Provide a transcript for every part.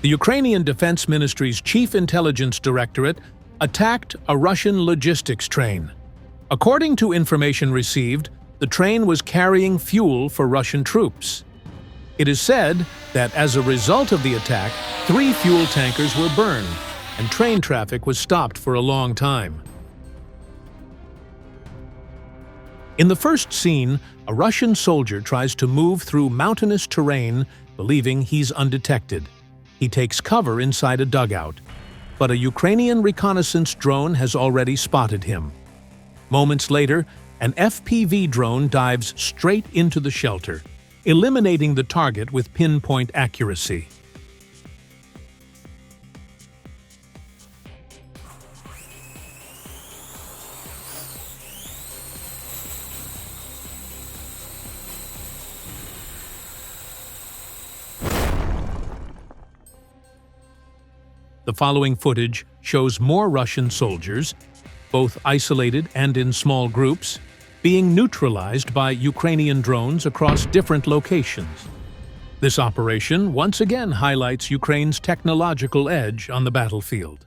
The Ukrainian Defense Ministry's Chief Intelligence Directorate attacked a Russian logistics train. According to information received, the train was carrying fuel for Russian troops. It is said that as a result of the attack, 3 fuel tankers were burned, and train traffic was stopped for a long time. In the first scene, a Russian soldier tries to move through mountainous terrain, believing he's undetected. He takes cover inside a dugout, but a Ukrainian reconnaissance drone has already spotted him. Moments later, an FPV drone dives straight into the shelter, eliminating the target with pinpoint accuracy. The following footage shows more Russian soldiers, both isolated and in small groups, being neutralized by Ukrainian drones across different locations. This operation once again highlights Ukraine's technological edge on the battlefield.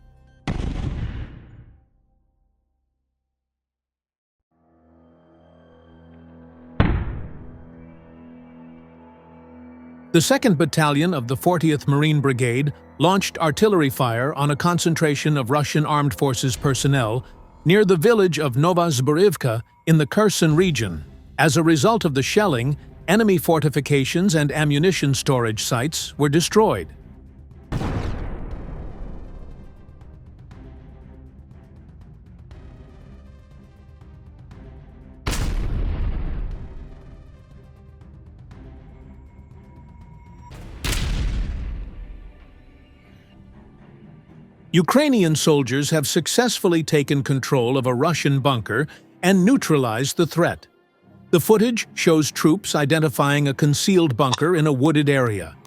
The 2nd Battalion of the 40th Marine Brigade launched artillery fire on a concentration of Russian Armed Forces personnel near the village of Nova Zborivka in the Kherson region. As a result of the shelling, enemy fortifications and ammunition storage sites were destroyed. Ukrainian soldiers have successfully taken control of a Russian bunker and neutralized the threat. The footage shows troops identifying a concealed bunker in a wooded area.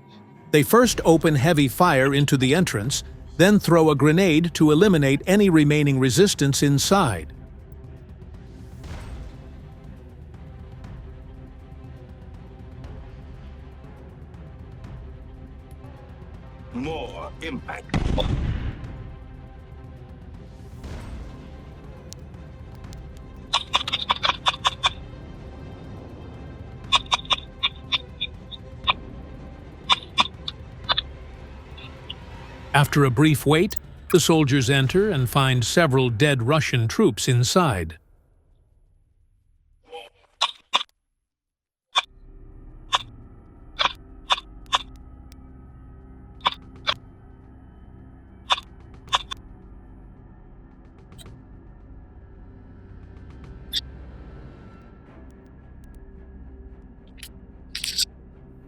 They first open heavy fire into the entrance, then throw a grenade to eliminate any remaining resistance inside. More impact. After a brief wait, the soldiers enter and find several dead Russian troops inside.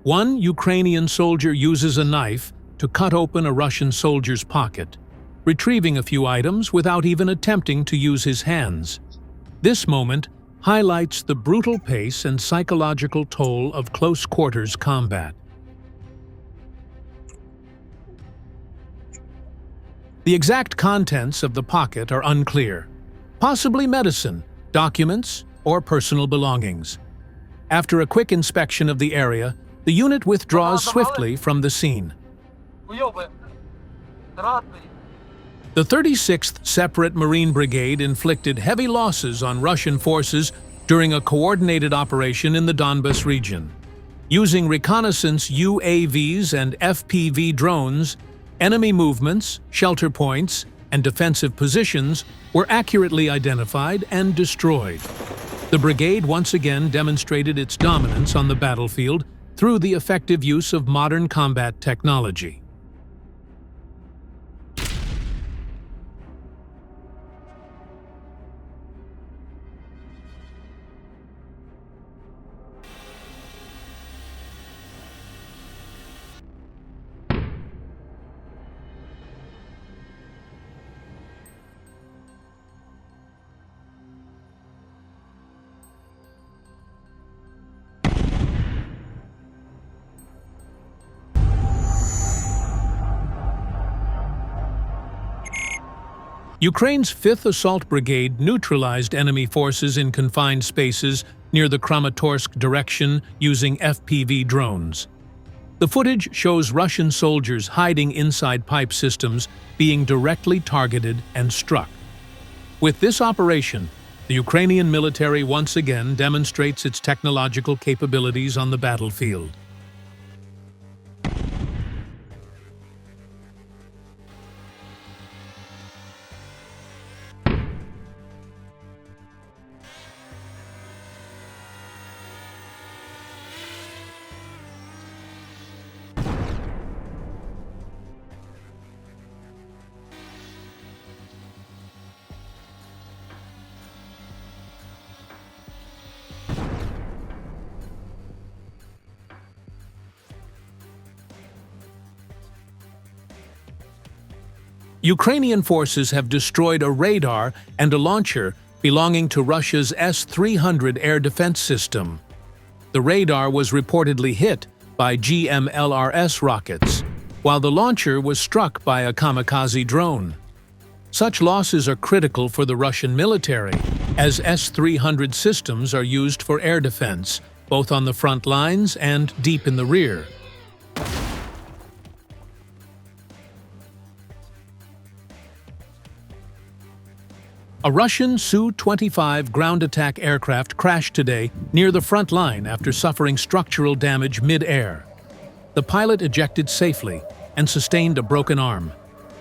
One Ukrainian soldier uses a knife to cut open a Russian soldier's pocket, retrieving a few items without even attempting to use his hands. This moment highlights the brutal pace and psychological toll of close-quarters combat. The exact contents of the pocket are unclear, possibly medicine, documents, or personal belongings. After a quick inspection of the area, the unit withdraws swiftly from the scene. The 36th Separate Marine Brigade inflicted heavy losses on Russian forces during a coordinated operation in the Donbas region. Using reconnaissance UAVs and FPV drones, enemy movements, shelter points, and defensive positions were accurately identified and destroyed. The brigade once again demonstrated its dominance on the battlefield through the effective use of modern combat technology. Ukraine's 5th Assault Brigade neutralized enemy forces in confined spaces near the Kramatorsk direction using FPV drones. The footage shows Russian soldiers hiding inside pipe systems being directly targeted and struck. With this operation, the Ukrainian military once again demonstrates its technological capabilities on the battlefield. Ukrainian forces have destroyed a radar and a launcher belonging to Russia's S-300 air defense system. The radar was reportedly hit by GMLRS rockets, while the launcher was struck by a kamikaze drone. Such losses are critical for the Russian military, as S-300 systems are used for air defense, both on the front lines and deep in the rear. A Russian Su-25 ground attack aircraft crashed today near the front line after suffering structural damage mid-air. The pilot ejected safely and sustained a broken arm.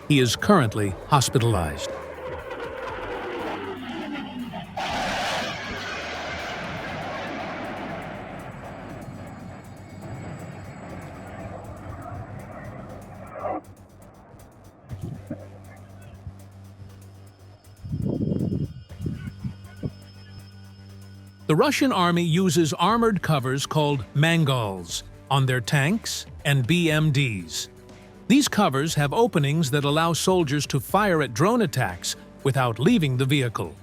He is currently hospitalized. The Russian army uses armored covers called mangols on their tanks and BMDs. These covers have openings that allow soldiers to fire at drone attacks without leaving the vehicle.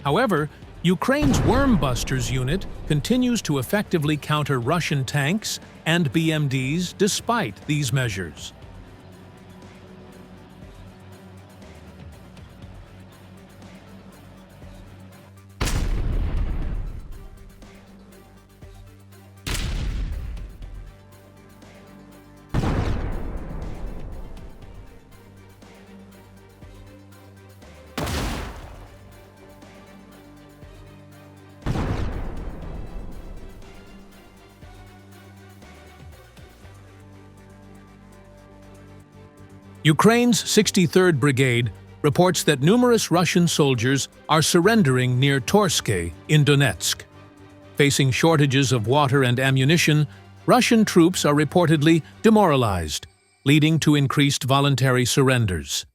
However, Ukraine's Worm Busters unit continues to effectively counter Russian tanks and BMDs despite these measures. Ukraine's 63rd Brigade reports that numerous Russian soldiers are surrendering near Torske in Donetsk. Facing shortages of water and ammunition, Russian troops are reportedly demoralized, leading to increased voluntary surrenders.